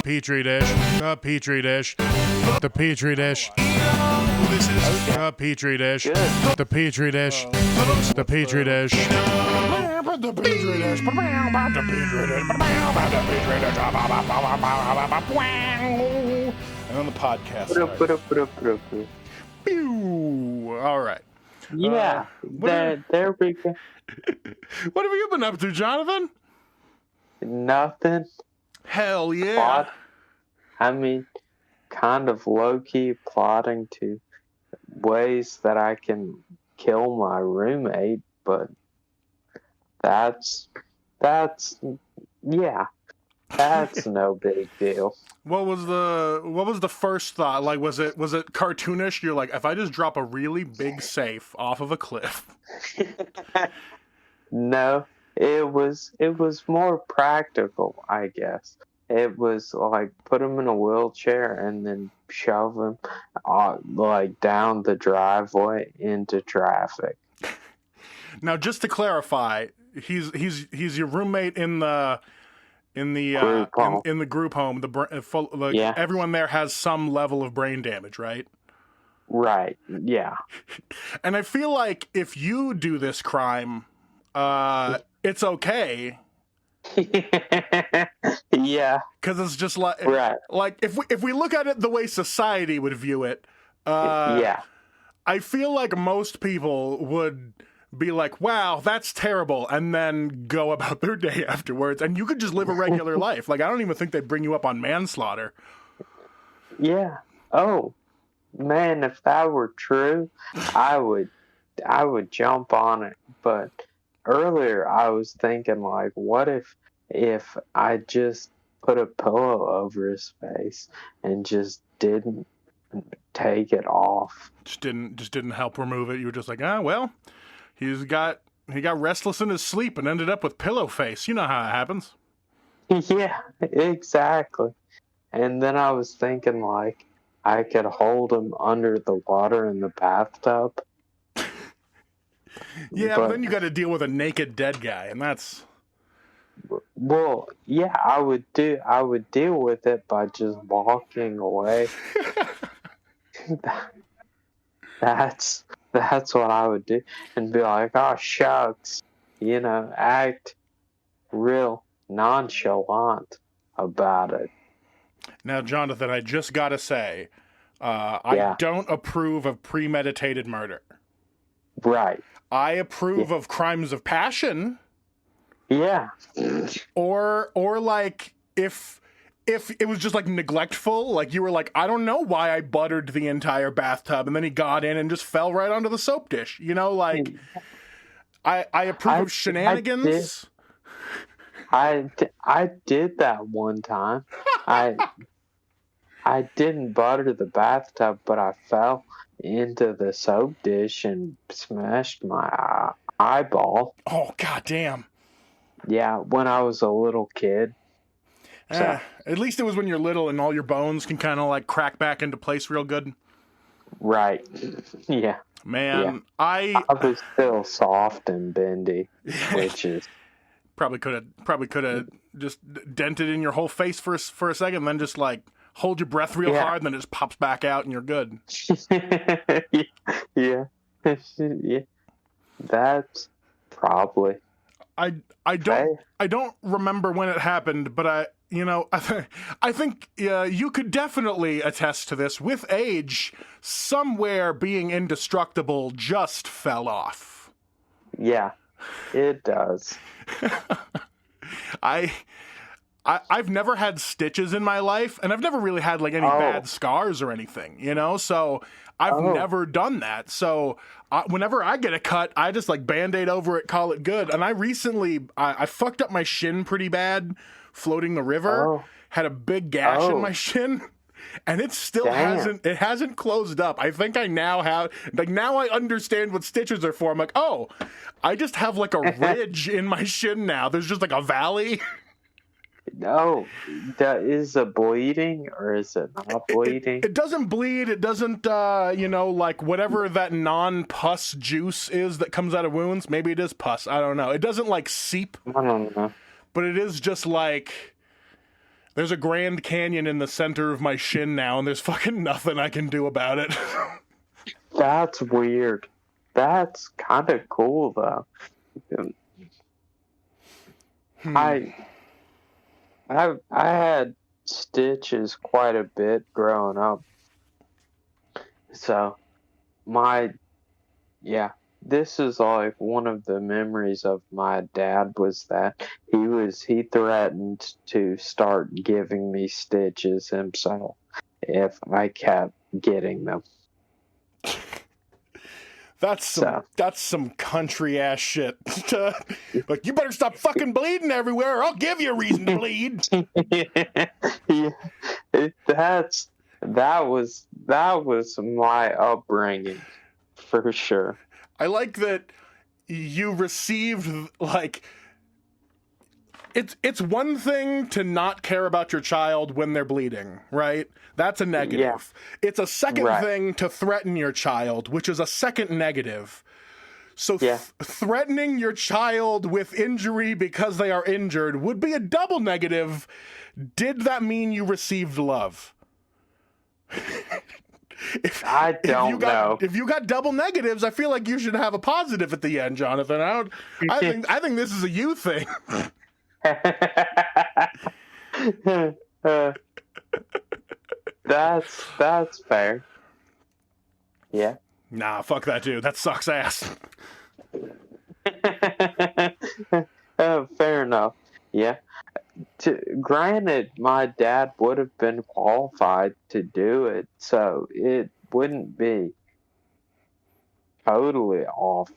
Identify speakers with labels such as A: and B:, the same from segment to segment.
A: petri dish, a petri dish, the petri dish,
B: This is
A: a petri dish,
C: Good.
A: the petri dish, the petri dish.
B: the petri dish. And then the podcast. starts. Pew! All right.
C: Yeah, there we go.
B: What have you been up to, Jonathan?
C: Nothing.
B: Hell yeah.
C: Plot. I mean, kind of low-key plotting to ways that I can kill my roommate, but that's no big deal.
B: What was the first thought? Like, was it cartoonish? You're like, if I just drop a really big safe off of a cliff.
C: No, it was more practical, I guess. It was like put him in a wheelchair and then shove him like down the driveway into traffic.
B: Now, just to clarify, he's your roommate in the
C: Group home.
B: in the group home.
C: Yeah.
B: Everyone there has some level of brain damage, right?
C: Right. Yeah.
B: And I feel like if you do this crime, it's okay.
C: Yeah.
B: Because it's just like,
C: Right.
B: like if we look at it the way society would view it,
C: Yeah.
B: I feel like most people would be like, wow, that's terrible, and then go about their day afterwards, and you could just live a regular life. Like, I don't even think they'd bring you up on manslaughter.
C: Yeah. Oh, man, if that were true, I would jump on it. But earlier I was thinking, like, what if I just put a pillow over his face and just didn't take it off?
B: Just didn't help remove it. You were just like, well, he got restless in his sleep and ended up with pillow face. You know how it happens.
C: Yeah, exactly. And then I was thinking, like, I could hold him under the water in the bathtub.
B: Yeah, but then you got to deal with a naked dead guy, and that's...
C: Well, yeah, I would deal with it by just walking away. That's what I would do, and be like, oh shucks, act real nonchalant about it.
B: Now, Jonathan, I just gotta say, I don't approve of premeditated murder.
C: Right.
B: I approve of crimes of passion.
C: Yeah.
B: Or like if it was just like neglectful, like you were like, I don't know why I buttered the entire bathtub, and then he got in and just fell right onto the soap dish. Like I approve of shenanigans.
C: I did that one time. I didn't butter the bathtub, but I fell into the soap dish and smashed my eyeball.
B: Oh, goddamn.
C: Yeah, when I was a little kid. So.
B: At least it was when you're little and all your bones can kind of like crack back into place real good.
C: Right. Yeah.
B: Man,
C: yeah. I was still soft and bendy, which is...
B: Probably could have just dented in your whole face for a second, and then just like hold your breath real hard, and then it just pops back out, and you're good.
C: Yeah. Yeah. That's probably.
B: I don't remember when it happened, but I think you could definitely attest to this. With age, somewhere being indestructible just fell off.
C: Yeah, it does.
B: I've never had stitches in my life, and I've never really had like any bad scars or anything, so I've never done that. So whenever I get a cut, I just like Band-Aid over it, call it good. And I recently I fucked up my shin pretty bad floating the river, had a big gash in my shin. And it still hasn't closed up. I think I now have, now I understand what stitches are for. I'm like, I just have like a ridge in my shin now. There's just like a valley.
C: No, that is it bleeding or is it not bleeding?
B: It doesn't bleed. It doesn't, like whatever that non-pus juice is that comes out of wounds. Maybe it is pus. I don't know. It doesn't like seep.
C: I don't know.
B: But it is just like, There's a Grand Canyon in the center of my shin now, and there's fucking nothing I can do about it.
C: That's weird. That's kind of cool, though. I had stitches quite a bit growing up. So, this is like one of the memories of my dad was that he threatened to start giving me stitches himself if I kept getting them.
B: That's some country ass shit. Like, you better stop fucking bleeding everywhere, or I'll give you a reason to bleed.
C: That was my upbringing, for sure.
B: I like that you received, like, it's one thing to not care about your child when they're bleeding, right? That's a negative.
C: Yeah.
B: It's a second thing to threaten your child, which is a second negative. So threatening your child with injury because they are injured would be a double negative. Did that mean you received love?
C: I don't know.
B: If you got double negatives, I feel like you should have a positive at the end, Jonathan. I think this is a you thing.
C: That's fair. Yeah.
B: Nah, fuck that dude. That sucks ass.
C: Fair enough. Yeah. Granted, my dad would have been qualified to do it, so it wouldn't be totally off.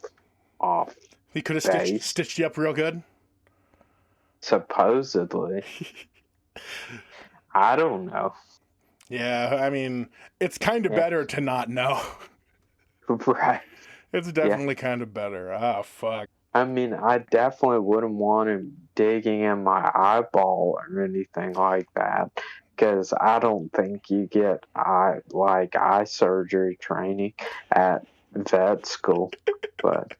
B: He could have stitched you up real good.
C: Supposedly. I don't know.
B: Yeah, I mean, it's kind of better to not know.
C: Right.
B: It's definitely kind of better. Ah, fuck.
C: I mean, I definitely wouldn't want him digging in my eyeball or anything like that, because I don't think you get eye surgery training at vet school. But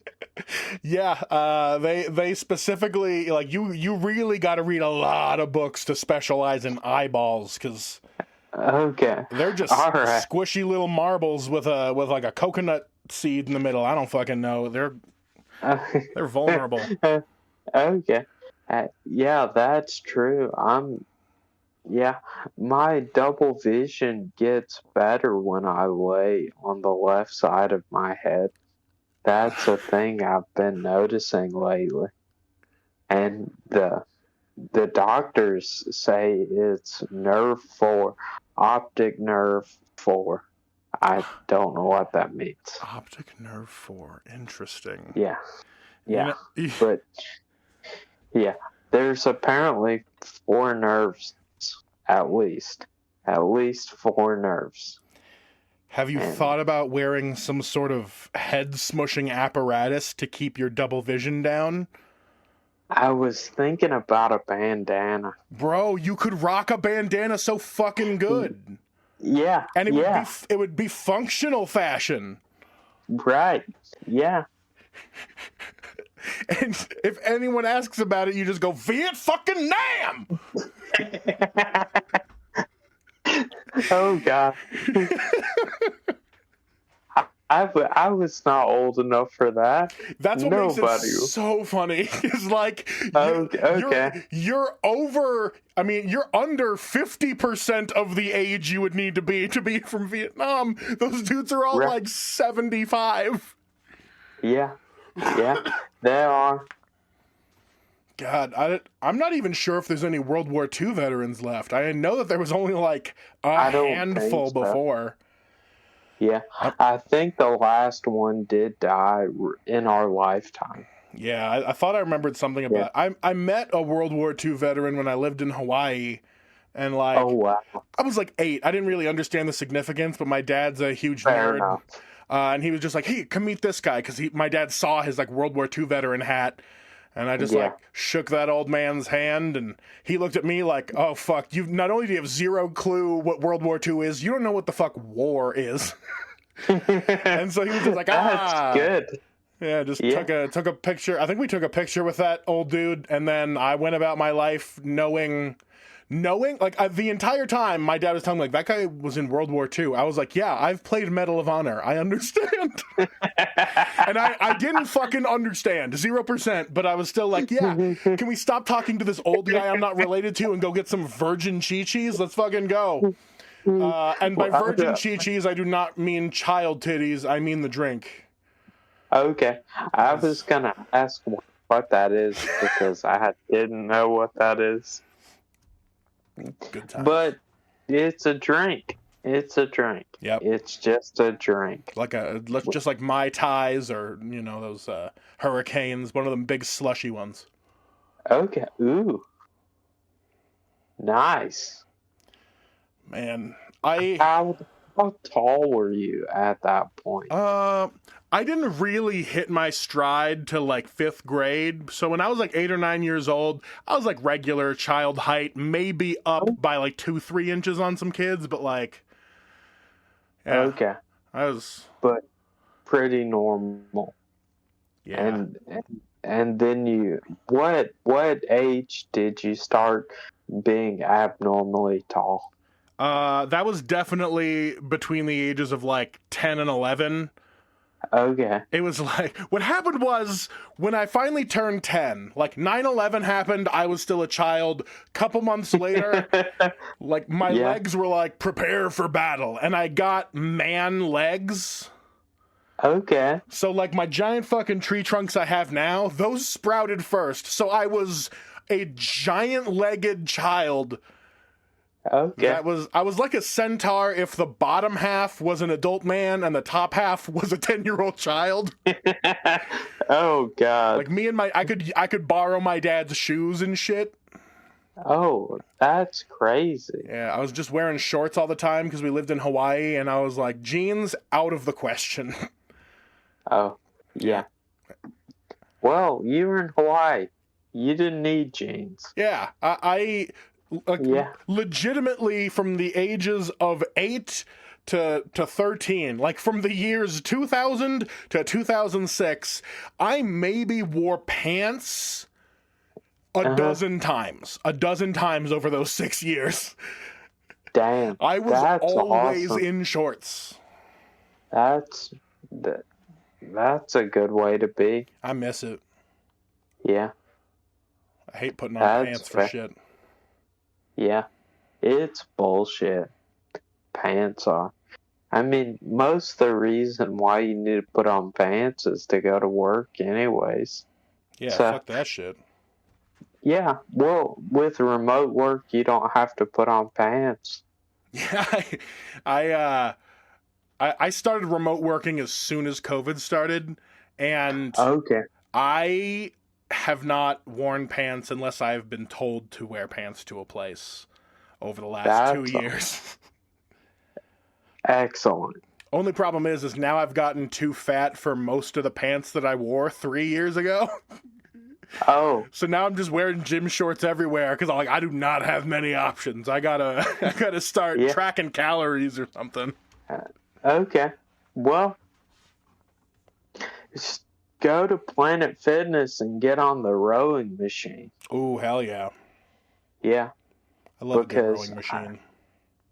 B: yeah, they specifically, like, you really got to read a lot of books to specialize in eyeballs, because they're just squishy little marbles with like a coconut seed in the middle. I don't fucking know. They're vulnerable.
C: Okay. Yeah, that's true. My double vision gets better when I lay on the left side of my head. That's a thing I've been noticing lately. And the doctors say it's nerve 4, optic nerve 4. I don't know what that means.
B: Optic nerve 4. Interesting.
C: Yeah. But yeah, there's apparently 4 nerves, at least 4 nerves.
B: Have you thought about wearing some sort of head smushing apparatus to keep your double vision down?
C: I was thinking about a bandana.
B: Bro, you could rock a bandana so fucking good.
C: Yeah.
B: And it would be functional fashion.
C: Right. Yeah.
B: And if anyone asks about it, you just go, Viet fucking Nam!
C: Oh, God. I was not old enough for that.
B: That's what makes it so funny. It's like, you're over, I mean, you're under 50% of the age you would need to be from Vietnam. Those dudes are all like 75.
C: Yeah, they are.
B: God, I'm not even sure if there's any World War II veterans left. I know that there was only like a handful before.
C: Yeah, I think the last one did die in our lifetime.
B: Yeah, I thought I remembered something about it. I met a World War II veteran when I lived in Hawaii, and like,
C: oh, wow.
B: I was like 8. I didn't really understand the significance, but my dad's a huge nerd. And he was just like, hey, come meet this guy, because my dad saw his like World War II veteran hat. And I just like shook that old man's hand, and he looked at me like, oh, fuck, not only do you have zero clue what World War II is, you don't know what the fuck war is. And so he was just like,
C: that's good.
B: Yeah, just took a picture. I think we took a picture with that old dude, and then I went about my life knowing knowing, like, the entire time my dad was telling me, like, that guy was in World War II. I was like, yeah, I've played Medal of Honor. I understand. And I didn't fucking understand, 0%, but I was still like, yeah, can we stop talking to this old guy I'm not related to and go get some virgin chi-chis? Let's fucking go. And by virgin chi-chis, I do not mean child titties. I mean the drink.
C: Okay. I was going to ask what that is because I didn't know what that is.
B: Good time.
C: But it's a drink. It's a drink.
B: Yep.
C: It's just a drink.
B: Just like Mai Tais or, those Hurricanes, one of them big slushy ones.
C: Okay. Ooh. Nice.
B: Man,
C: How tall were you at that point?
B: I didn't really hit my stride till like 5th grade. So when I was like 8 or 9 years old, I was like regular child height, maybe up by like 2-3 inches on some kids, but like, yeah,
C: okay,
B: I was,
C: but pretty normal.
B: Yeah.
C: And then what age did you start being abnormally tall?
B: That was definitely between the ages of like 10 and 11.
C: Okay.
B: It was like, what happened was, when I finally turned 10, like 9/11 happened, I was still a child. Couple months later, like my legs were like, prepare for battle. And I got man legs.
C: Okay.
B: So like my giant fucking tree trunks I have now, those sprouted first. So I was a giant legged child.
C: Okay.
B: I was like a centaur if the bottom half was an adult man and the top half was a 10-year-old child.
C: Oh God.
B: Like me and I could borrow my dad's shoes and shit.
C: Oh, that's crazy.
B: Yeah, I was just wearing shorts all the time because we lived in Hawaii, and I was like, jeans out of the question.
C: Oh, yeah. Well, you were in Hawaii. You didn't need jeans.
B: Yeah, I legitimately from the ages of 8 to 13, like from the years 2000 to 2006, I maybe wore pants a dozen times over those 6 years.
C: Damn.
B: I was always
C: awesome.
B: in shorts.
C: That's a good way to be.
B: I miss it.
C: Yeah.
B: I hate putting on pants for shit.
C: Yeah. It's bullshit. Pants are. I mean, most of the reason why you need to put on pants is to go to work anyways.
B: Yeah, fuck that shit.
C: Yeah, well, with remote work, you don't have to put on pants.
B: Yeah, I started remote working as soon as COVID started, and I have not worn pants unless I've been told to wear pants to a place over the last 2 years.
C: Excellent.
B: Only problem is now I've gotten too fat for most of the pants that I wore 3 years ago.
C: Oh.
B: So now I'm just wearing gym shorts everywhere because I do not have many options. I gotta start tracking calories or something.
C: Okay. Well, just go to Planet Fitness and get on the rowing machine.
B: Ooh, hell yeah.
C: Yeah.
B: I love a good rowing machine.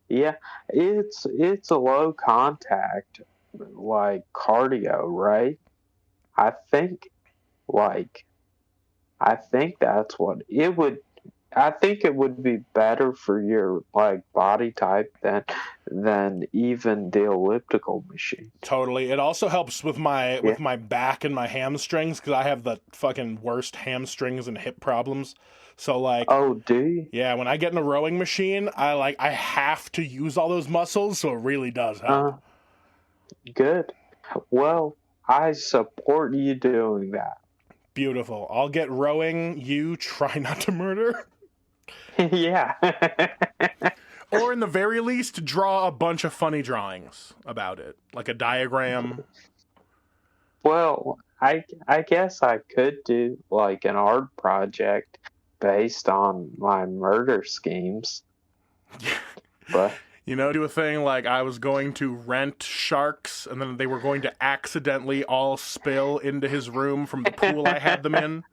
C: Yeah. It's a low contact, like, cardio, right? I think that's what it would. I think it would be better for your body type than even the elliptical machine.
B: Totally. It also helps with my back and my hamstrings because I have the fucking worst hamstrings and hip problems. So
C: oh, do you?
B: Yeah, when I get in a rowing machine, I have to use all those muscles, so it really does help.
C: Good. Well, I support you doing that.
B: Beautiful. I'll get rowing. You try not to murder.
C: Yeah.
B: Or in the very least, draw a bunch of funny drawings about it, like a diagram.
C: Well, I guess I could do an art project based on my murder schemes. But
B: do a thing like I was going to rent sharks, and then they were going to accidentally all spill into his room from the pool I had them in.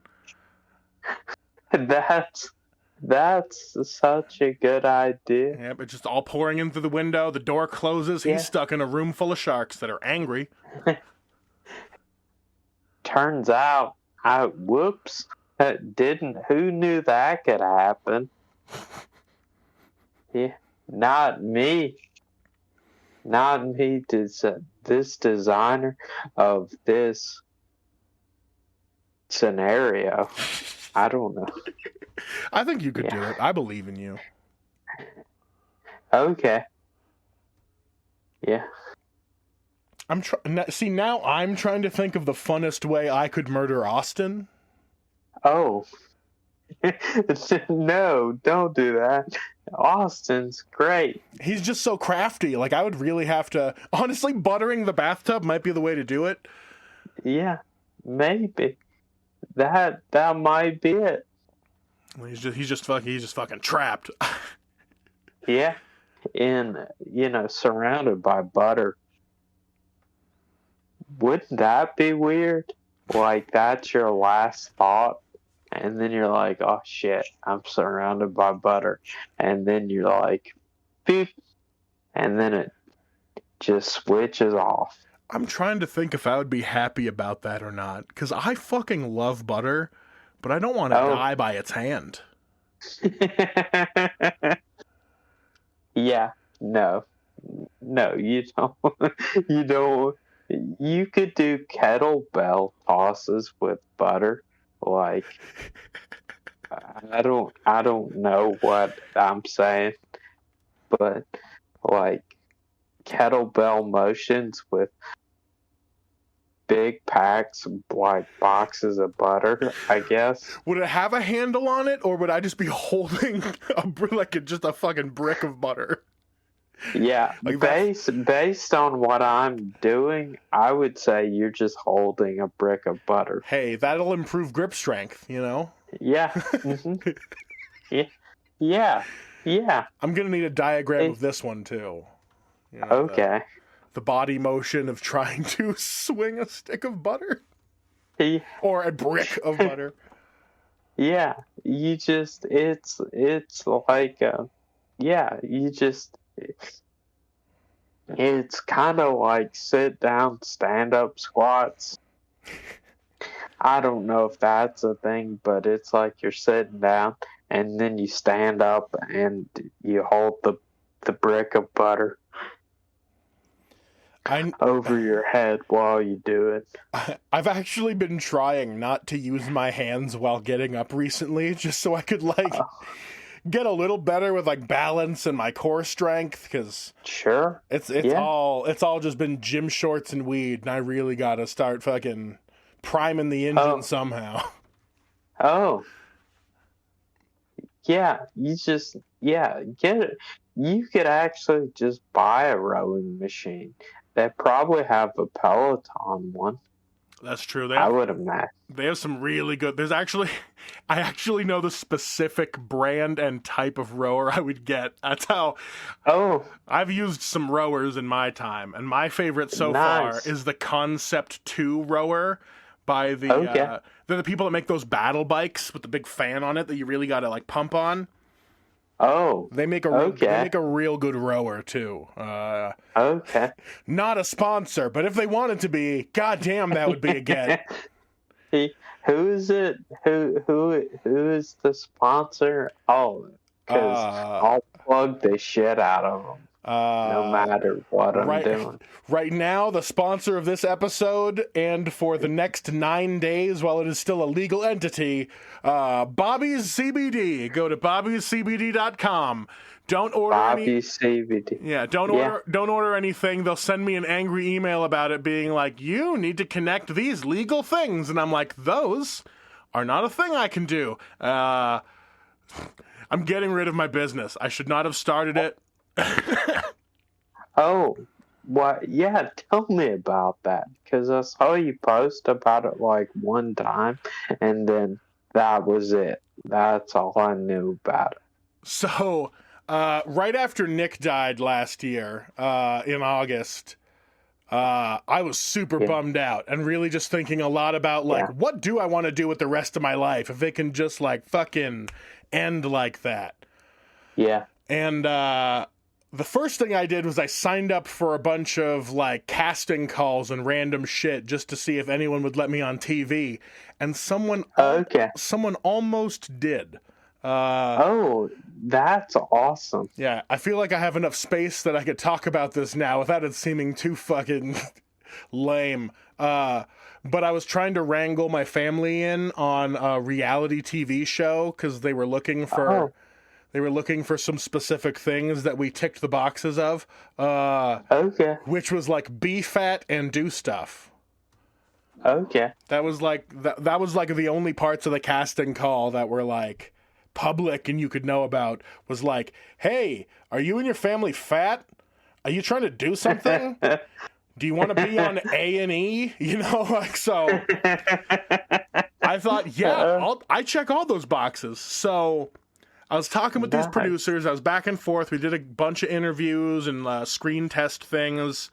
C: That's such a good idea.
B: Yep, it's just all pouring in through the window. The door closes.
C: Yeah.
B: He's stuck in a room full of sharks that are angry.
C: Turns out, whoops, who knew that could happen? Yeah, not me. Not me, this designer of this scenario. I don't know.
B: I think you could do it. I believe in you.
C: Okay. Yeah.
B: Now I'm trying to think of the funnest way I could murder Austin.
C: Oh. No, don't do that. Austin's great.
B: He's just so crafty. Like, I would really have to... Honestly, buttering the bathtub might be the way to do it.
C: Yeah, maybe. That might be it.
B: He's just fucking trapped.
C: Yeah. And, surrounded by butter. Wouldn't that be weird? Like, that's your last thought. And then you're like, oh shit, I'm surrounded by butter. And then you're like, beep. And then it just switches off.
B: I'm trying to think if I would be happy about that or not. Because I fucking love butter, but I don't want to die by its hand.
C: Yeah, no, you don't. You don't. You could do kettlebell tosses with butter. Like, I don't know what I'm saying, but like kettlebell motions with big packs, like boxes of butter, I guess.
B: Would it have a handle on it, or would I just be holding just a fucking brick of butter?
C: Yeah,
B: like
C: based on what I'm doing, I would say you're just holding a brick of butter.
B: Hey, that'll improve grip strength,
C: Yeah. Mm-hmm. Yeah.
B: I'm gonna need a diagram of this one too.
C: Okay.
B: The body motion of trying to swing a stick of butter. Or a brick of butter.
C: Yeah, it's like, it's kind of like sit down, stand up squats. I don't know if that's a thing, but it's like you're sitting down and then you stand up and you hold the brick of butter over your head while you do it.
B: I've actually been trying not to use my hands while getting up recently, just so I could get a little better with like balance and my core strength, because
C: sure,
B: it's all just been gym shorts and weed, and I really gotta start fucking priming the engine somehow.
C: Oh. Yeah, get it. You could actually just buy a rowing machine. They probably have a Peloton one.
B: That's true.
C: I would imagine.
B: They have some really good... I actually know the specific brand and type of rower I would get. That's how...
C: Oh.
B: I've used some rowers in my time, and my favorite so far is the Concept 2 rower by the...
C: Okay.
B: They're the people that make those battle bikes with the big fan on it that you really gotta like pump on.
C: Oh.
B: They make a real good rower too.
C: Okay.
B: Not a sponsor, but if they wanted to be, goddamn, that would be a get.
C: Who is it? Who is the sponsor? Oh, because I'll plug the shit out of them. No matter what I'm doing.
B: Right now, the sponsor of this episode and for the next 9 days while it is still a legal entity, Bobby's CBD. Go to bobbyscbd.com. Don't order
C: Bobby's CBD.
B: Yeah, don't order anything. They'll send me an angry email about it being like, you need to connect these legal things. And I'm like, those are not a thing I can do. I'm getting rid of my business. I should not have started it.
C: Oh, what? Yeah, tell me about that, because I saw you post about it like one time, and then that was it. That's all I knew about it.
B: So, right after Nick died last year, in August, I was super bummed out and really just thinking a lot about what do I want to do with the rest of my life? If it can just like fucking end like that.
C: Yeah.
B: And the first thing I did was I signed up for a bunch of like casting calls and random shit just to see if anyone would let me on TV. And someone almost did.
C: Oh, that's awesome.
B: Yeah, I feel like I have enough space that I could talk about this now without it seeming too fucking lame. But I was trying to wrangle my family in on a reality TV show because they were looking for some specific things that we ticked the boxes of. Which was like be fat and do stuff.
C: Okay.
B: That was like the only parts of the casting call that were like public and you could know about. Was like, hey, are you and your family fat? Are you trying to do something? Do you want to be on A&E? You know, like, so I thought, yeah, I check all those boxes. So I was talking with these producers. I was back and forth. We did a bunch of interviews and screen test things.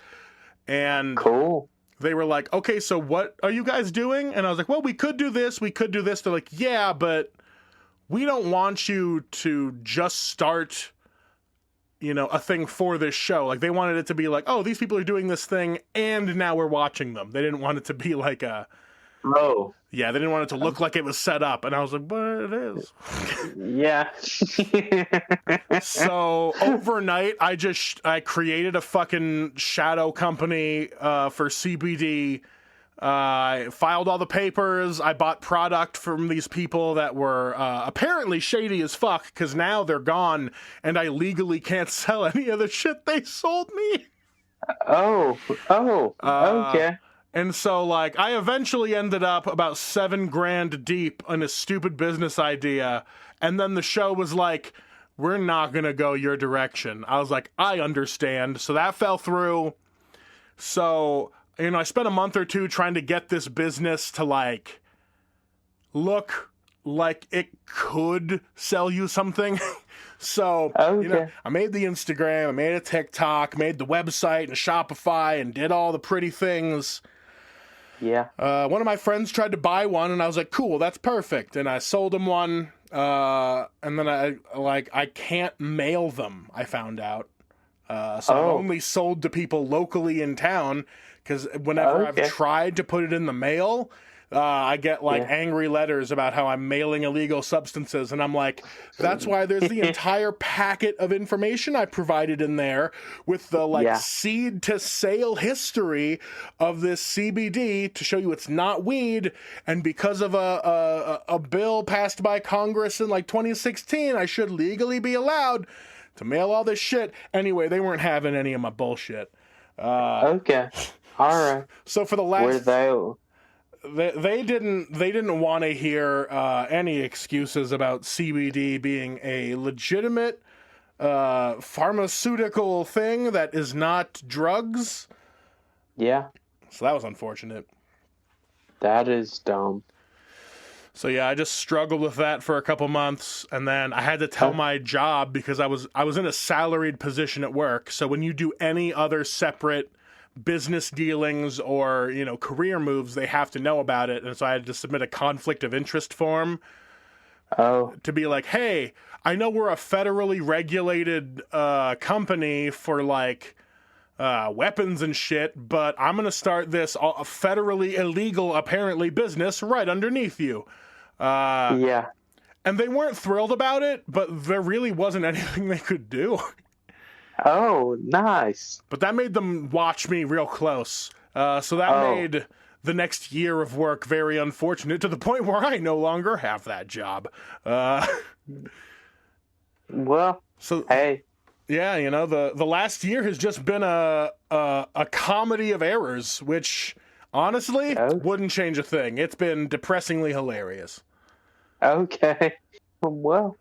B: And
C: cool.
B: They were like, okay, so what are you guys doing? And I was like, well, we could do this. We could do this. They're like, yeah, but we don't want you to just start, you know, a thing for this show. Like, they wanted it to be like, oh, these people are doing this thing, and now we're watching them. They didn't want it to be like a...
C: Oh.
B: Yeah, they didn't want it to look like it was set up. And I was like, but it is.
C: Yeah.
B: So, overnight, I created a fucking shadow company for CBD. I filed all the papers. I bought product from these people that were apparently shady as fuck, because now they're gone, and I legally can't sell any of the shit they sold me.
C: Okay.
B: And so, like, I eventually ended up about $7,000 deep in a stupid business idea, and then the show was like, we're not gonna go your direction. I was like, I understand. So that fell through. So, you know, I spent a month or two trying to get this business to, like, look like it could sell you something. So, you know, I made the Instagram, I made a TikTok, made the website and Shopify, and did all the pretty things.
C: Yeah.
B: One of my friends tried to buy one, and I was like, cool, that's perfect. And I sold him one, and then I can't mail them, I found out. So I've only sold to people locally in town, because whenever I've tried to put it in the mail, I get angry letters about how I'm mailing illegal substances, and I'm like, that's why there's the entire packet of information I provided in there with the seed to sale history of this CBD to show you it's not weed, and because of a bill passed by Congress in like 2016, I should legally be allowed to mail all this shit. Anyway, they weren't having any of my bullshit.
C: All right.
B: So for the last... They didn't want to hear any excuses about CBD being a legitimate pharmaceutical thing that is not drugs.
C: Yeah.
B: So that was unfortunate.
C: That is dumb.
B: So yeah, I just struggled with that for a couple months, and then I had to tell my job, because I was in a salaried position at work. So when you do any other separate business dealings or, you know, career moves, they have to know about it. And so I had to submit a conflict of interest form to be like, hey, I know we're a federally regulated company for like weapons and shit, but I'm going to start this federally illegal, apparently, business right underneath you.
C: Yeah.
B: And they weren't thrilled about it, but there really wasn't anything they could do.
C: Oh, nice.
B: But that made them watch me real close. So that made the next year of work very unfortunate, to the point where I no longer have that job.
C: Well, so hey.
B: Yeah, you know, the last year has just been a comedy of errors, which honestly wouldn't change a thing. It's been depressingly hilarious.
C: Okay. Well,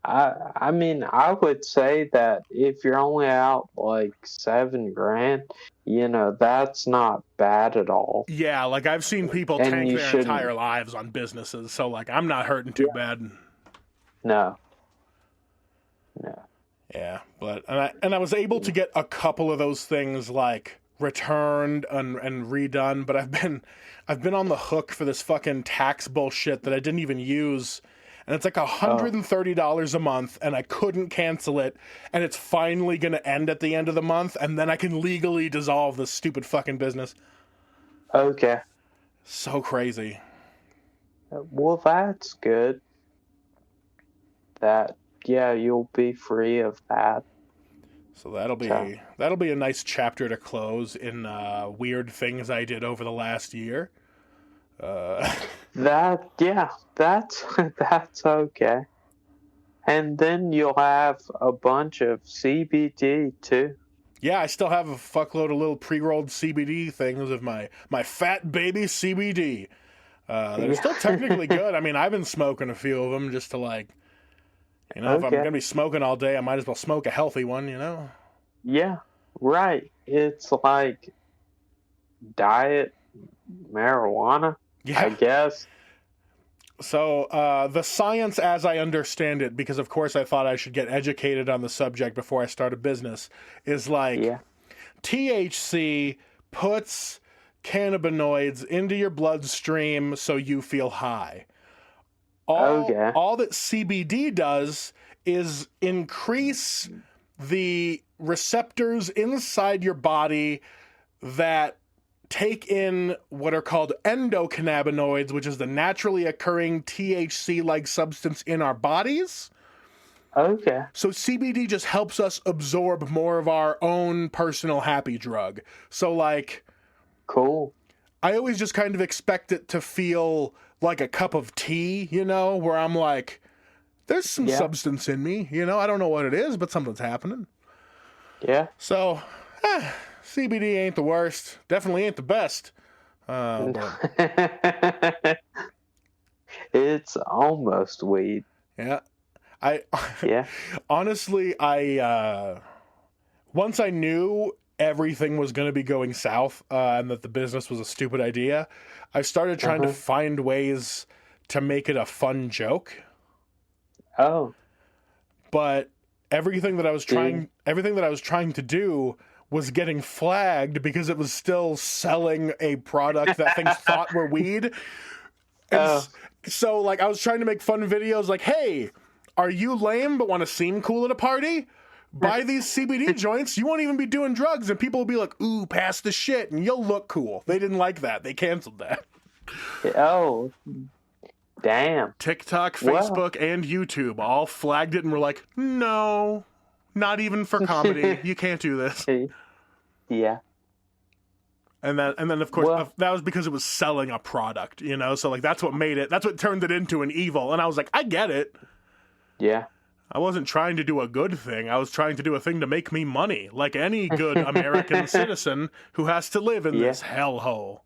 C: I mean, I would say that if you're only out like $7,000, you know, that's not bad at all.
B: Yeah, like I've seen people tank their entire lives on businesses, so like I'm not hurting too bad.
C: No.
B: Yeah, but and I was able to get a couple of those things like returned and redone, but I've been on the hook for this fucking tax bullshit that I didn't even use. and it's like $130 a month, and I couldn't cancel it, and it's finally going to end at the end of the month, and then I can legally dissolve this stupid fucking business.
C: Okay.
B: So crazy.
C: Well, that's good. You'll be free of that.
B: So that'll be a nice chapter to close in weird things I did over the last year.
C: That's okay. And then you'll have a bunch of CBD too.
B: Yeah, I still have a fuckload of little pre-rolled CBD things of my fat baby CBD. They're still technically good. I mean, I've been smoking a few of them just to if I'm going to be smoking all day, I might as well smoke a healthy one,
C: Yeah, right. It's like diet marijuana, I guess.
B: So the science as I understand it, because of course I thought I should get educated on the subject before I start a business, is THC puts cannabinoids into your bloodstream so you feel high. All that CBD does is increase the receptors inside your body that take in what are called endocannabinoids, which is the naturally occurring THC-like substance in our bodies.
C: Okay.
B: So CBD just helps us absorb more of our own personal happy drug. So
C: cool.
B: I always just kind of expect it to feel like a cup of tea, where I'm like, there's some substance in me, I don't know what it is, but something's happening.
C: Yeah.
B: So, CBD ain't the worst. Definitely ain't the best.
C: It's almost weed.
B: Yeah.
C: Yeah.
B: Honestly, once I knew everything was going to be going south and that the business was a stupid idea, I started trying to find ways to make it a fun joke.
C: Oh.
B: But everything that I was trying to do was getting flagged because it was still selling a product that things thought were weed. And so I was trying to make fun videos like, hey, are you lame but want to seem cool at a party? Buy these CBD joints, you won't even be doing drugs, and people will be like, ooh, pass the shit, and you'll look cool. They didn't like that. They canceled that.
C: Oh, damn.
B: TikTok, Facebook, and YouTube all flagged it and were like, no, not even for comedy. You can't do this.
C: Yeah.
B: And then of course, that was because it was selling a product, So that's what turned it into an evil. And I was like, I get it.
C: Yeah.
B: I wasn't trying to do a good thing. I was trying to do a thing to make me money, like any good American citizen who has to live in this hellhole.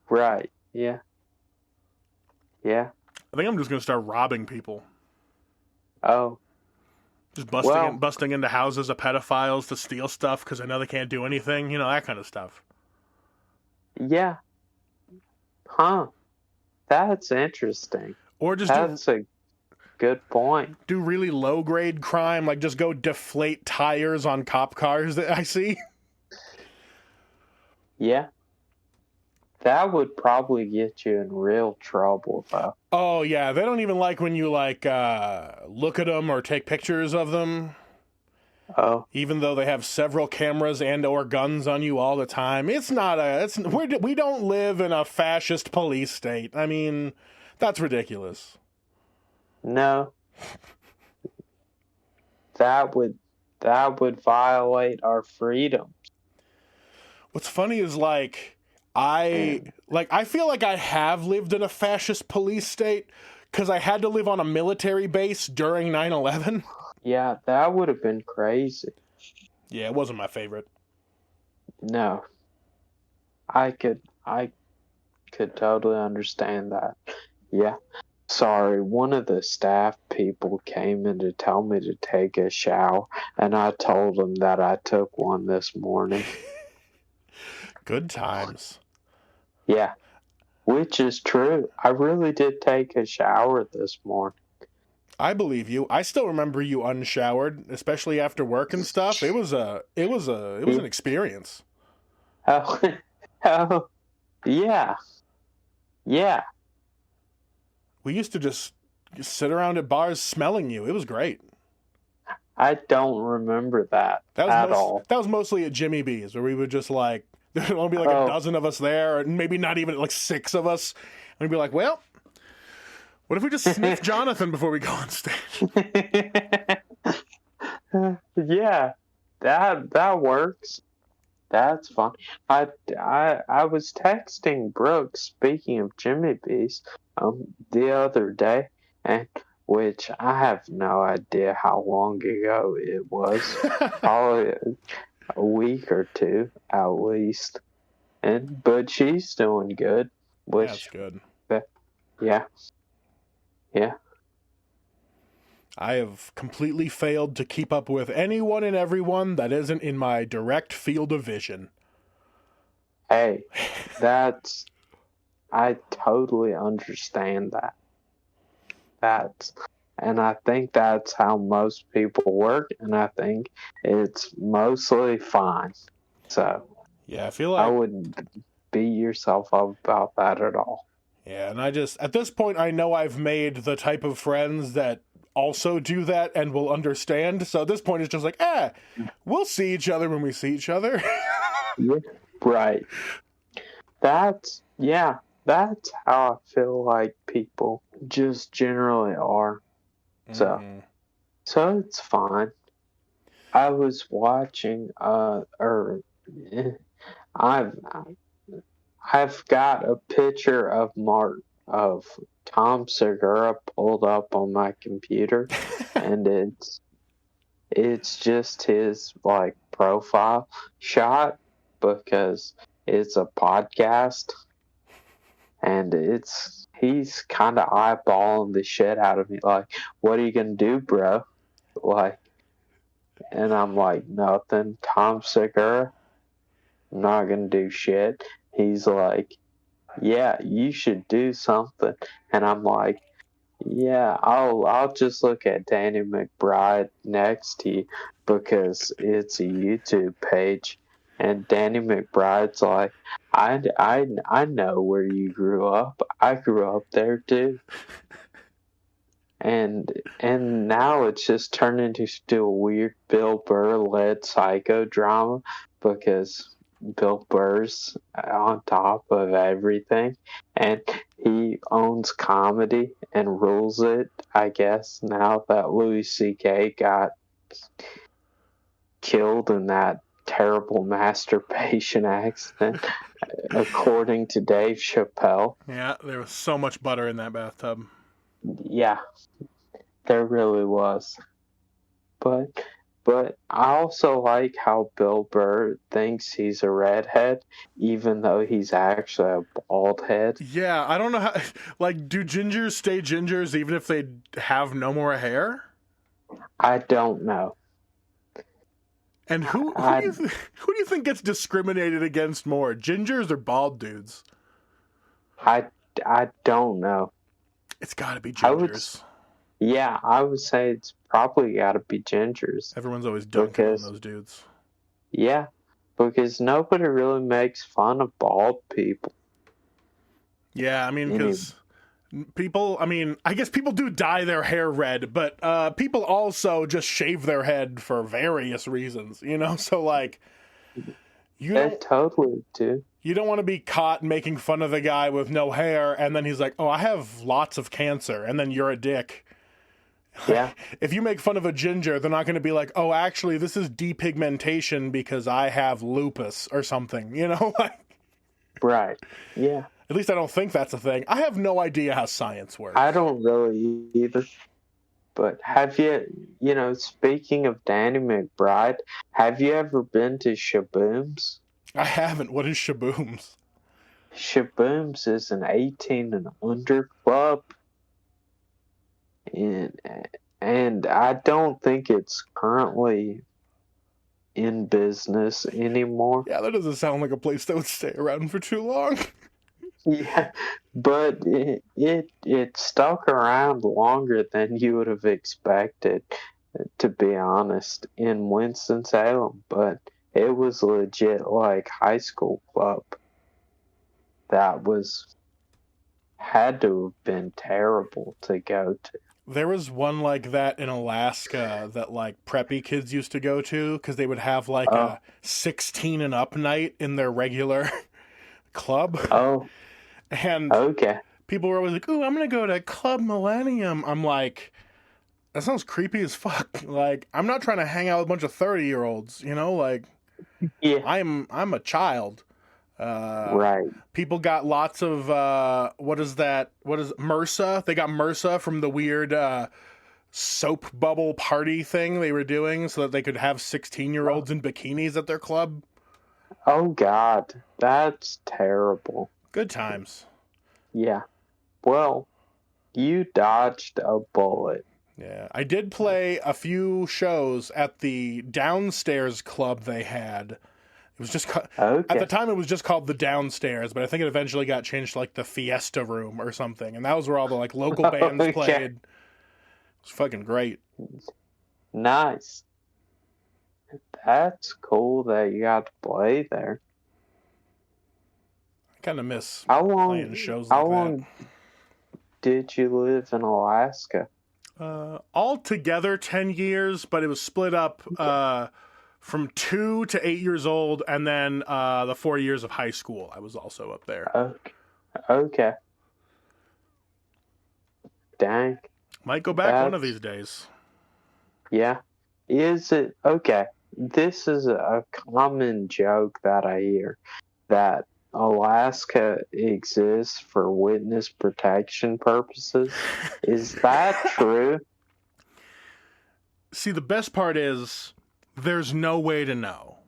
C: Right. Yeah. Yeah.
B: I think I'm just going to start robbing people.
C: Oh.
B: Just busting into houses of pedophiles to steal stuff because I know they can't do anything. That kind of stuff.
C: Yeah. Huh. That's interesting.
B: Or just
C: That's a good point.
B: Do really low-grade crime, like just go deflate tires on cop cars that I see.
C: Yeah. That would probably get you in real trouble, though.
B: Oh, yeah. They don't even like when you, look at them or take pictures of them.
C: Oh.
B: Even though they have several cameras and or guns on you all the time. We don't live in a fascist police state. I mean, that's ridiculous.
C: No. That would violate our freedoms.
B: What's funny is I feel like I have lived in a fascist police state because I had to live on a military base during 9/11.
C: Yeah, that would have been crazy.
B: Yeah, it wasn't my favorite.
C: No. I could totally understand that. Yeah. Sorry, one of the staff people came in to tell me to take a shower, and I told them that I took one this morning.
B: Good times.
C: Yeah, which is true. I really did take a shower this morning.
B: I believe you. I still remember you unshowered, especially after work and stuff. It was an experience.
C: Oh, yeah. Yeah.
B: We used to just just sit around at bars smelling you. It was great.
C: I don't remember that at all.
B: That was mostly at Jimmy B's, where we would just like, there'd only be like a dozen of us there, or maybe not even like 6 of us. And we'd be like, well, what if we just sniff Jonathan before we go on stage?
C: Yeah, that works. That's fun. I was texting Brooke, speaking of Jimmy B's, the other day, and which I have no idea how long ago it was. Probably a week or 2 at least. But she's doing good.
B: That's good.
C: Yeah. Yeah.
B: I have completely failed to keep up with anyone and everyone that isn't in my direct field of vision.
C: Hey, I totally understand that. And I think that's how most people work, and I think it's mostly fine. So,
B: yeah, I feel like
C: I wouldn't beat yourself up about that at all.
B: Yeah, and at this point, I know I've made the type of friends that also do that and will understand. So at this point, it's just like, we'll see each other when we see each other.
C: Yeah, right. That's how I feel like people just generally are. So it's fine. I was watching, I've got a picture of Tom Segura pulled up on my computer, and it's just his like profile shot because it's a podcast, and he's kind of eyeballing the shit out of me, like, what are you gonna do, bro? Like, and I'm like, nothing. Tom Segura, I'm not gonna do shit. He's like, yeah, you should do something. And I'm like, yeah, I'll just look at Danny McBride next to you because it's a YouTube page. And Danny McBride's like, I know where you grew up. I grew up there too. And now it's just turned into a weird Bill Burr led psychodrama because Bill Burr's on top of everything, and he owns comedy and rules it, I guess, now that Louis C.K. got killed in that terrible masturbation accident, according to Dave Chappelle.
B: Yeah, there was so much butter in that bathtub.
C: Yeah, there really was. But I also like how Bill Burr thinks he's a redhead, even though he's actually a bald head.
B: Yeah, I don't know how. Like, do gingers stay gingers even if they have no more hair?
C: I don't know.
B: And who do you think gets discriminated against more, gingers or bald dudes?
C: I don't know.
B: It's got to be gingers.
C: I would say it's probably got to be gingers.
B: Everyone's always dunking on those dudes.
C: Yeah, because nobody really makes fun of bald people.
B: Yeah, I mean, because people, I guess people do dye their hair red, but people also just shave their head for various reasons, you know? So, like,
C: They totally do.
B: You don't want to be caught making fun of the guy with no hair, and then he's like, oh, I have lots of cancer, and then you're a dick.
C: Yeah.
B: If you make fun of a ginger, they're not going to be like, oh, actually, this is depigmentation because I have lupus or something, you know?
C: Right. Yeah.
B: At least I don't think that's a thing. I have no idea how science works.
C: I don't really either. But have you, speaking of Danny McBride, have you ever been to Shaboom's?
B: I haven't. What is Shaboom's?
C: Shaboom's is an 18 and under club. And I don't think it's currently in business anymore.
B: Yeah, that doesn't sound like a place that would stay around for too long.
C: Yeah, but it stuck around longer than you would have expected, to be honest, in Winston-Salem. But it was legit like high school club. That was had to have been terrible to go to.
B: There was one like that in Alaska that like preppy kids used to go to because they would have like a 16 and up night in their regular club.
C: Oh,
B: And
C: okay.
B: people were always like, "Ooh, I'm gonna go to Club Millennium." I'm like, that sounds creepy as fuck. Like, I'm not trying to hang out with a bunch of 30-year-olds, you know? Like,
C: Yeah.
B: I'm a child.
C: Right.
B: People got lots of what is MRSA? They got MRSA from the weird soap bubble party thing they were doing so that they could have 16-year-olds in bikinis at their club.
C: Oh, God. That's terrible.
B: Good times.
C: Yeah. Well, you dodged a bullet.
B: Yeah, I did play a few shows at the downstairs club they had. It was just
C: Okay.
B: at the time it was just called the downstairs, but I think it eventually got changed to like the Fiesta Room or something, and that was where all the like local bands
C: Okay.
B: played. It was fucking great.
C: Nice. That's cool that you got to play there.
B: I kind of miss
C: How
B: playing shows like
C: long did you live in Alaska?
B: Altogether 10 years, but it was split up from 2 to 8 years old, and then the 4 years of high school. I was also up there.
C: Okay. Dang.
B: Might go back one of these days.
C: Yeah. Is it okay? This is a common joke that I hear that Alaska exists for witness protection purposes. Is that true?
B: See, the best part is there's no way to know.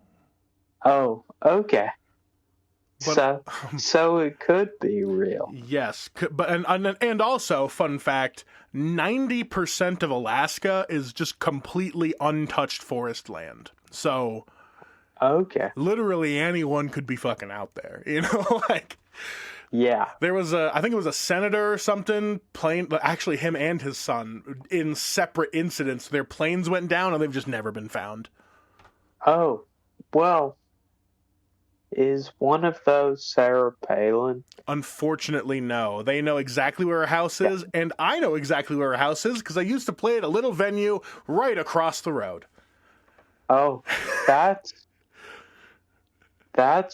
C: Oh, okay.
B: But,
C: so it could be real.
B: Yes, but and also, fun fact, 90% of Alaska is just completely untouched forest land. So,
C: okay,
B: literally anyone could be fucking out there, you know, like.
C: Yeah.
B: There was I think it was a senator or something, actually him and his son, in separate incidents, their planes went down and they've just never been found.
C: Oh, well, is one of those Sarah Palin?
B: Unfortunately, no. They know exactly where her house is, and I know exactly where her house is because I used to play at a little venue right across the road.
C: Oh, that's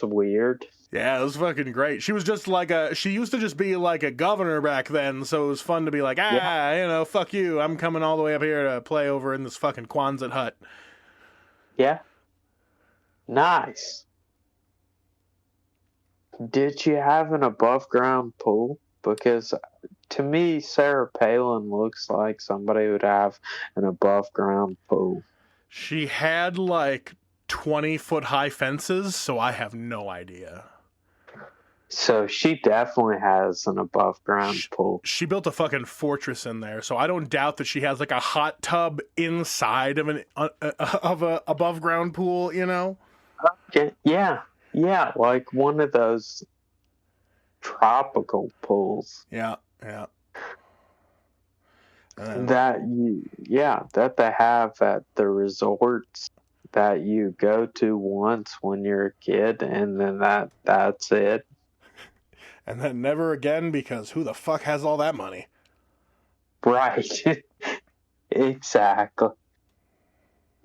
C: weird.
B: Yeah, it was fucking great. She was just she used to just be like a governor back then, so it was fun to be like, fuck you, I'm coming all the way up here to play over in this fucking Quonset hut.
C: Yeah. Nice. Did you have an above-ground pool? Because to me, Sarah Palin looks like somebody would have an above-ground pool.
B: She had 20-foot high fences, so I have no idea.
C: So she definitely has an above-ground pool.
B: She built a fucking fortress in there, so I don't doubt that she has a hot tub inside of a above-ground pool, you know?
C: Okay. Yeah, like one of those tropical pools.
B: Yeah.
C: That they have at the resorts that you go to once when you're a kid, and then that's it.
B: And then never again, because who the fuck has all that money?
C: Right. Exactly.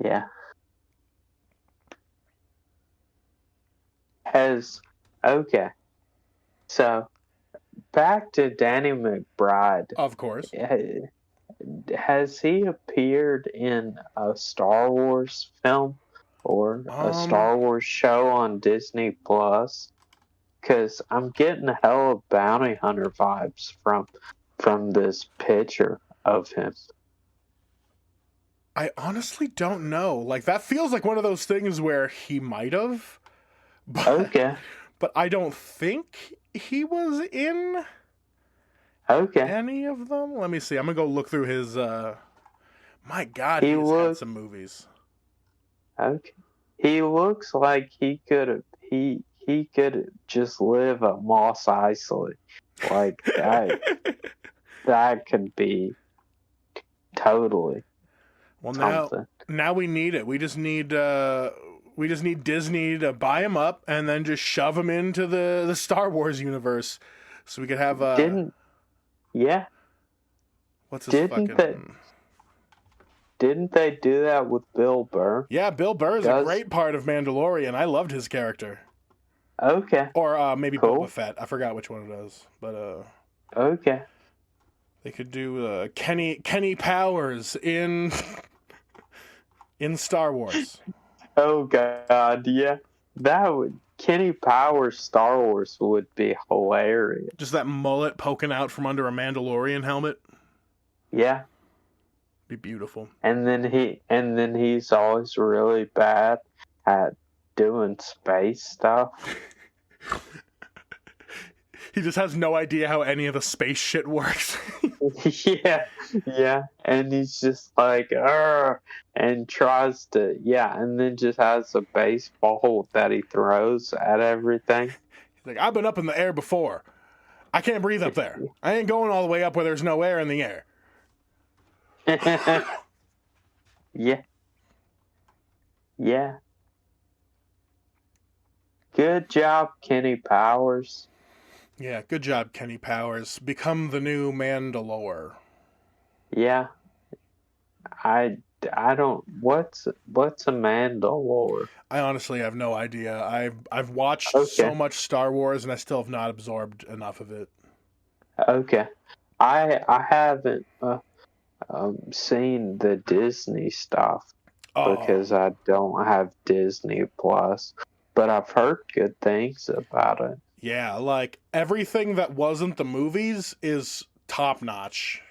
C: Yeah. Okay. So, back to Danny McBride.
B: Of course.
C: Has he appeared in a Star Wars film or a Star Wars show on Disney Plus? Because I'm getting hella bounty hunter vibes from this picture of him.
B: I honestly don't know. That feels like one of those things where he might have.
C: Okay.
B: But I don't think he was in any of them. Let me see. I'm going to go look through his... My God, he's had some movies.
C: Okay. He looks like he could just live at Moss Eisley. Like that could be totally something.
B: Now we need it. We just need Disney to buy him up and then just shove him into the Star Wars universe, so we could have.
C: Yeah.
B: What's his
C: Didn't they do that with Bill Burr?
B: Yeah, Bill Burr is a great part of Mandalorian. I loved his character.
C: Okay.
B: Or maybe
C: Cool.
B: Boba Fett. I forgot which one it is. But
C: Okay.
B: they could do Kenny Powers in Star Wars.
C: Oh God, yeah. Kenny Powers Star Wars would be hilarious.
B: Just that mullet poking out from under a Mandalorian helmet.
C: Yeah.
B: Be beautiful.
C: And then he's always really bad at doing space stuff.
B: He just has no idea how any of the space shit works.
C: yeah. And he's just like, and tries to, and then just has a baseball that he throws at everything.
B: He's like, I've been up in the air before. I can't breathe up there. I ain't going all the way up where there's no air in the air.
C: Yeah. Yeah. Good job, Kenny Powers.
B: Yeah, good job, Kenny Powers. Become the new Mandalore.
C: Yeah. I don't. What's a Mandalore?
B: I honestly have no idea. I've watched so much Star Wars and I still have not absorbed enough of it.
C: Okay. I haven't seen the Disney stuff because I don't have Disney Plus, but I've heard good things about it.
B: Yeah, like everything that wasn't the movies is top notch.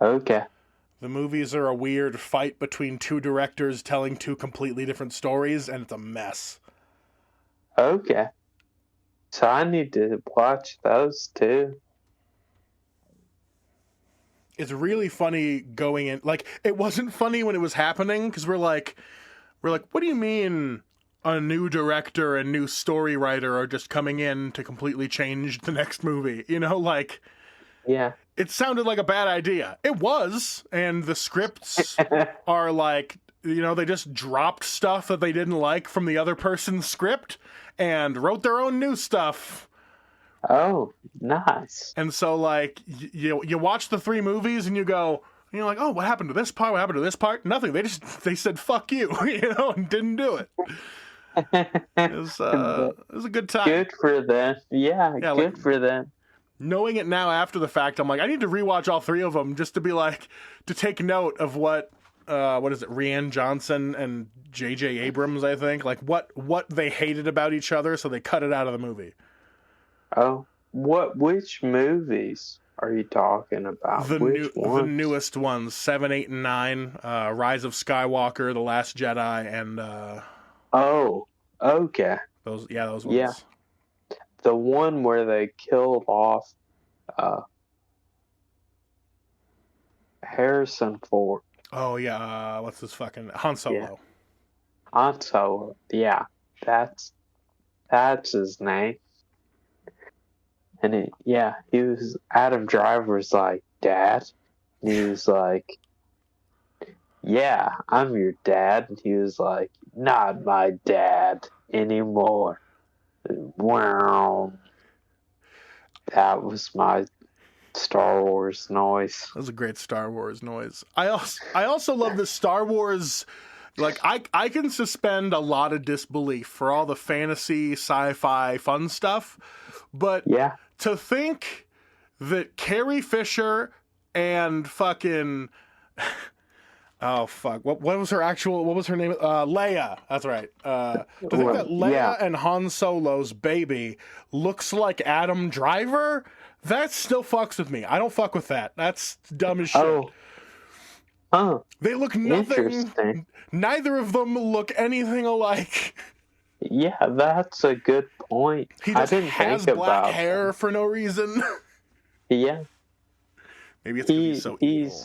C: Okay.
B: The movies are a weird fight between two directors telling two completely different stories, and it's a mess.
C: Okay. So I need to watch those too.
B: It's really funny going in. Like, it wasn't funny when it was happening, because we're like, what do you mean a new director and new story writer are just coming in to completely change the next movie? You know, like...
C: Yeah.
B: It sounded like a bad idea. It was, and the scripts are like, you know, they just dropped stuff that they didn't like from the other person's script and wrote their own new stuff.
C: Oh, nice.
B: And so, like, you watch the three movies and you're like, oh, what happened to this part? What happened to this part? Nothing. They said, fuck you, you know, and didn't do it. It was a good time.
C: Good for them. Yeah, good
B: like,
C: for them.
B: Knowing it now after the fact, I'm like, I need to rewatch all three of them just to be like, to take note of what is it, Rian Johnson and J.J. Abrams, I think, like what they hated about each other, so they cut it out of the movie.
C: Oh, which movies are you talking about?
B: The newest ones, 7, 8, and 9, Rise of Skywalker, The Last Jedi, and
C: oh, okay.
B: Those ones.
C: Yeah. The one where they killed off Harrison Ford.
B: Oh, yeah. What's this fucking... Han Solo.
C: Yeah. Han Solo. Yeah. That's his name. And he was... Adam Driver's like, Dad? And he was like, yeah, I'm your dad. And he was like, not my dad anymore. Wow. That was my Star Wars noise.
B: That was a great Star Wars noise. I also love the Star Wars. Like, I can suspend a lot of disbelief for all the fantasy, sci-fi, fun stuff, but to think that Carrie Fisher and fucking oh fuck, what was her name? Leia. That's right. To think that Leia and Han Solo's baby looks like Adam Driver, that still fucks with me. I don't fuck with that. That's dumb as shit.
C: Oh.
B: They look nothing. Neither of them look anything alike.
C: Yeah, that's a good point.
B: He just has black hair for no reason.
C: Yeah.
B: Maybe it's because he's so evil.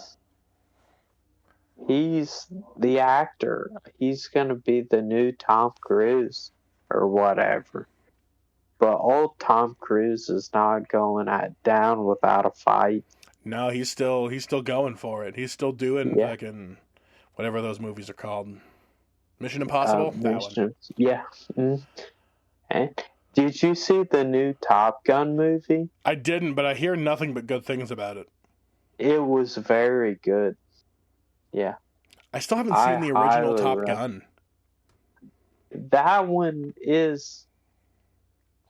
C: He's the actor. He's going to be the new Tom Cruise or whatever. But old Tom Cruise is not going down without a fight.
B: No, he's still going for it. He's still doing fucking whatever those movies are called. Mission Impossible? That one.
C: Yeah. Mm. Did you see the new Top Gun movie?
B: I didn't, but I hear nothing but good things about it.
C: It was very good. Yeah.
B: I still haven't
C: I
B: seen the original
C: highly
B: Top
C: re-
B: Gun.
C: That one is,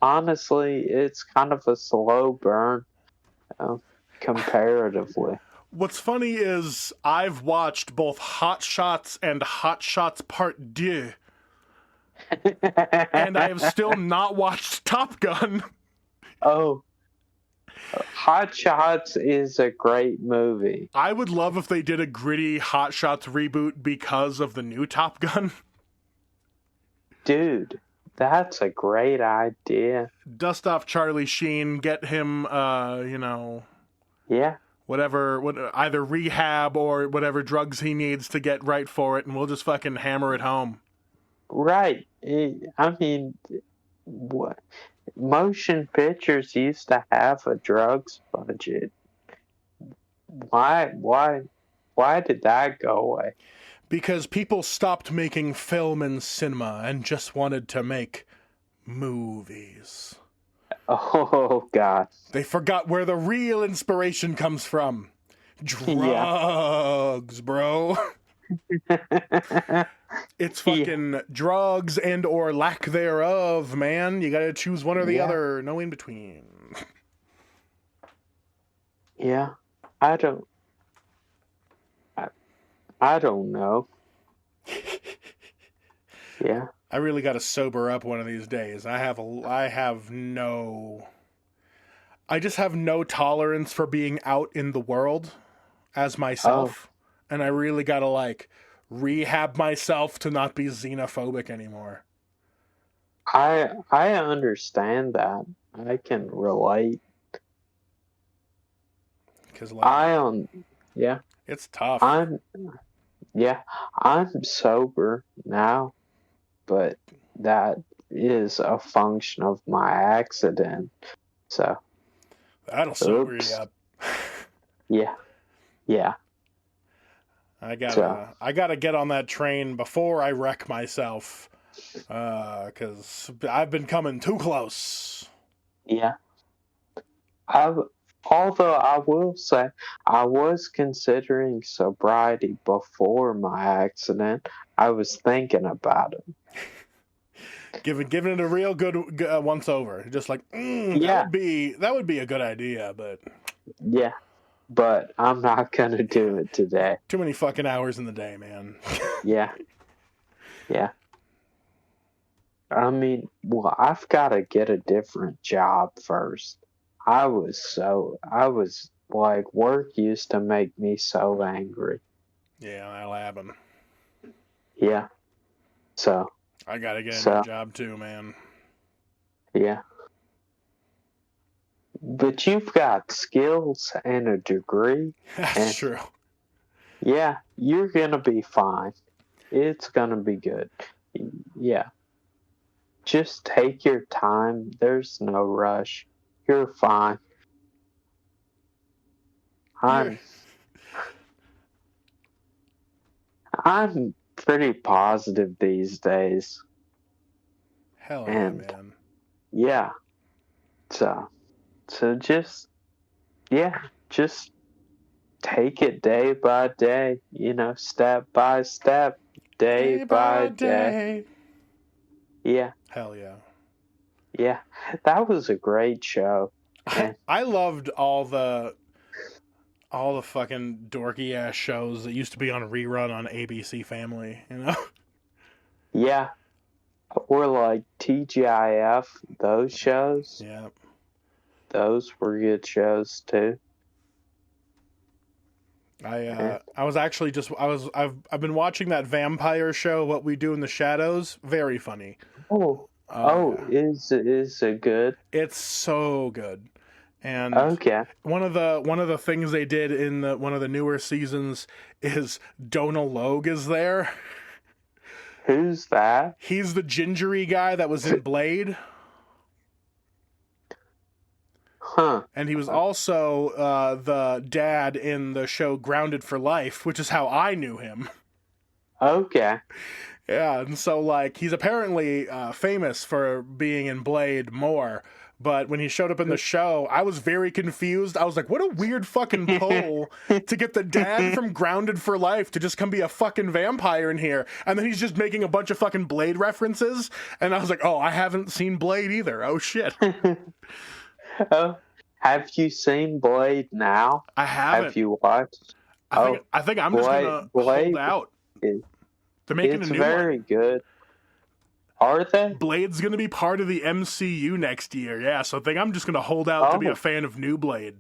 C: honestly, it's kind of a slow burn, comparatively.
B: What's funny is I've watched both Hot Shots and Hot Shots Part 2, and I have still not watched Top Gun.
C: Oh, Hot Shots is a great movie.
B: I would love if they did a gritty Hot Shots reboot because of the new Top Gun.
C: Dude, that's a great idea.
B: Dust off Charlie Sheen, get him,
C: Yeah.
B: either rehab or whatever drugs he needs to get right for it, and we'll just fucking hammer it home.
C: Right. I mean, what? Motion pictures used to have a drugs budget. Why did that go away?
B: Because people stopped making film and cinema and just wanted to make movies.
C: Oh, God.
B: They forgot where the real inspiration comes from. Drugs, bro. It's fucking drugs and or lack thereof, man. You gotta choose one or the other. No in between.
C: Yeah. I don't know. Yeah.
B: I really gotta sober up one of these days. I just have no tolerance for being out in the world as myself. And I really gotta rehab myself to not be xenophobic anymore.
C: I understand that. I can relate.
B: Because it's tough.
C: I'm sober now, but that is a function of my accident. So
B: that'll sober you up.
C: Yeah.
B: I gotta get on that train before I wreck myself, because I've been coming too close.
C: Yeah. Although I will say, I was considering sobriety before my accident. I was thinking about it.
B: Giving it a real good once over. Just that would be a good idea, but
C: yeah. But I'm not gonna do it today.
B: Too many fucking hours in the day, man.
C: Yeah. I mean, well, I've got to get a different job first. I was like, work used to make me so angry.
B: Yeah, that'll happen.
C: Yeah. So.
B: I gotta get a new job too, man.
C: Yeah. But you've got skills and a degree.
B: That's true.
C: Yeah, you're gonna be fine. It's gonna be good. Yeah. Just take your time. There's no rush. You're fine. I'm pretty positive these days.
B: Hell yeah, man.
C: Yeah. So just take it day by day, step by step, day by day. Yeah.
B: Hell yeah.
C: Yeah. That was a great show.
B: I loved all the fucking dorky ass shows that used to be on rerun on ABC Family,
C: Yeah. Or like TGIF, those shows.
B: Yeah.
C: Those were good shows too.
B: I've been watching that vampire show, What We Do in the Shadows. Very funny.
C: Is it good?
B: It's so good. And one of the things they did in one of the newer seasons is Donal Logue is there.
C: Who's that?
B: He's the gingery guy that was in Blade.
C: Huh.
B: And he was also the dad in the show Grounded for Life, which is how I knew him.
C: Okay.
B: Yeah, and so like he's apparently famous for being in Blade more. But when he showed up in the show, I was very confused. I was like, what a weird fucking pull to get the dad from Grounded for Life to just come be a fucking vampire in here. And then he's just making a bunch of fucking Blade references. And I was like, oh, I haven't seen Blade either. Oh, shit.
C: Oh, have you seen Blade now?
B: I haven't.
C: Have you watched?
B: I think I'm just going to hold out. They're making a new one. It's
C: very good. Are they?
B: Blade's going to be part of the MCU next year, yeah. So I think I'm just going to hold out to be a fan of New Blade.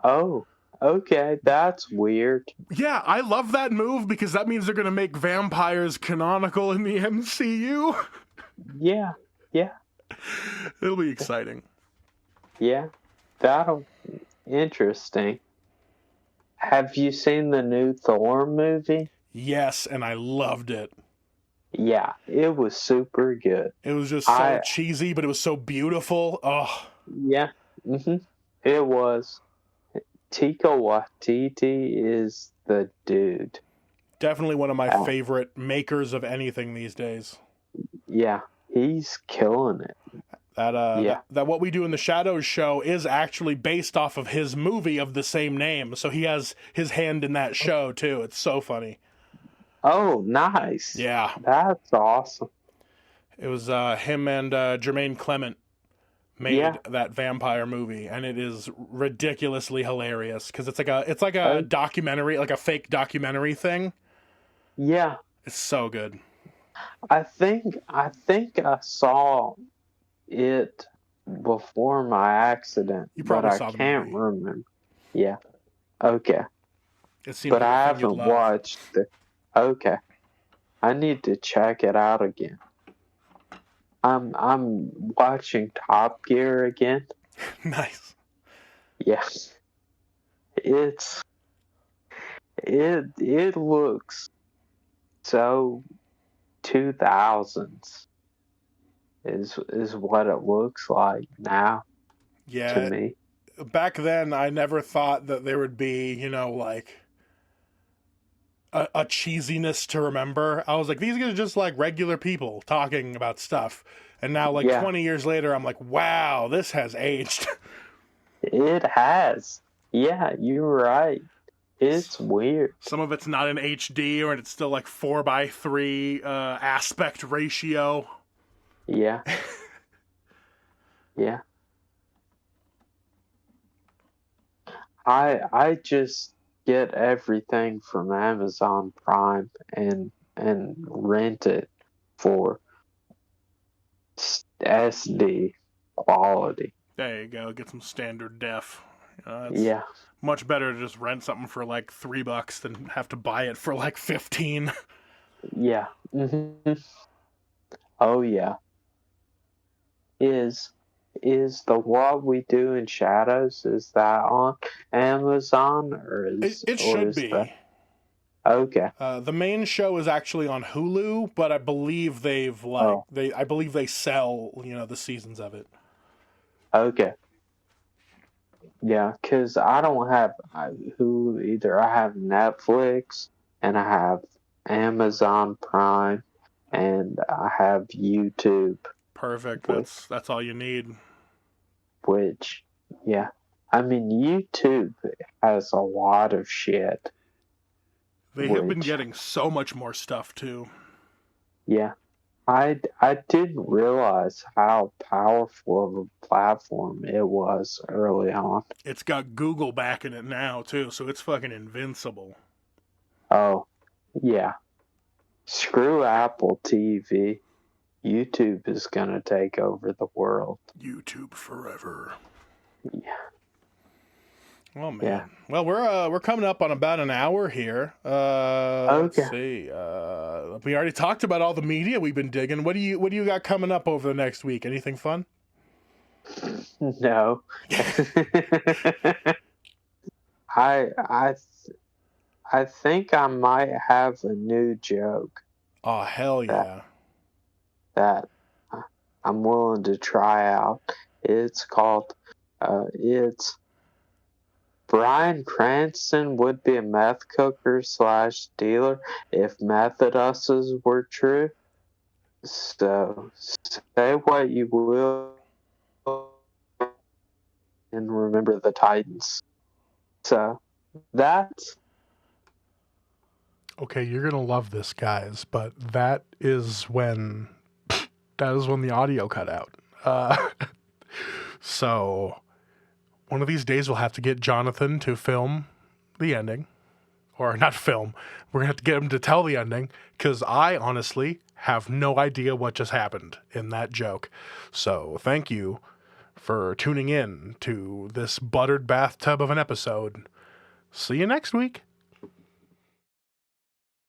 C: Oh, okay. That's weird.
B: Yeah, I love that move because that means they're going to make vampires canonical in the MCU.
C: Yeah.
B: It'll be exciting.
C: Yeah, that'll interesting. Have you seen the new Thor movie?
B: Yes, and I loved it.
C: Yeah, it was super good.
B: It was just so cheesy, but it was so beautiful. Oh.
C: Yeah, it was. Taika Waititi is the dude.
B: Definitely one of my favorite makers of anything these days.
C: Yeah, he's killing it.
B: That What We Do in the Shadows show is actually based off of his movie of the same name. So he has his hand in that show, too. It's so funny.
C: Oh, nice.
B: Yeah.
C: That's awesome.
B: It was him and Jermaine Clement made that vampire movie, and it is ridiculously hilarious because it's like a documentary, like a fake documentary thing.
C: Yeah.
B: It's so good.
C: I think I saw it before my accident.
B: You probably
C: but
B: saw
C: I
B: the
C: can't
B: movie.
C: remember. Yeah. Okay.
B: It seems
C: but
B: like
C: I haven't watched it. Okay. I need to check it out again. I'm watching Top Gear again.
B: Nice.
C: Yes. It looks so 2000s is what it looks like now.
B: Yeah.
C: To me.
B: Back then I never thought that there would be, like a cheesiness to remember. I was like, these guys are just like regular people talking about stuff. And now 20 years later, I'm like, wow, this has aged.
C: It has. Yeah, you're right. It's weird.
B: Some of it's not in HD, or it's still like 4:3 aspect ratio.
C: Yeah. Yeah. I just get everything from Amazon Prime and rent it for SD quality.
B: There you go. Get some standard def.
C: Yeah.
B: Much better to just rent something for like $3 than have to buy it for like 15.
C: Yeah. Oh yeah. Is the What We Do in Shadows, is that on Amazon or is
B: it should be?
C: Okay.
B: The main show is actually on Hulu, but I believe they sell, the seasons of it.
C: Okay. Yeah, because I don't have Hulu either. I have Netflix and I have Amazon Prime and I have YouTube.
B: Perfect. That's all you need.
C: Which, yeah. I mean, YouTube has a lot of shit.
B: They have been getting so much more stuff, too.
C: Yeah. I didn't realize how powerful of a platform it was early on.
B: It's got Google backing it now, too, so it's fucking invincible.
C: Oh, yeah. Screw Apple TV. YouTube is gonna take over the world.
B: YouTube forever.
C: Yeah.
B: Oh man. Yeah. Well, we're coming up on about an hour here. Let's see. We already talked about all the media we've been digging. What do you got coming up over the next week? Anything fun?
C: No. I think I might have a new joke.
B: Oh hell yeah.
C: That I'm willing to try out. It's called Bryan Cranston would be a meth cooker / dealer if Methoduses were true. So say what you will, and remember the Titans. So that's
B: Okay, you're gonna love this, guys, but that is when the audio cut out. So one of these days we'll have to get Jonathan to film the ending. Or not film. We're going to have to get him to tell the ending, because I honestly have no idea what just happened in that joke. So thank you for tuning in to this buttered bathtub of an episode. See you next week.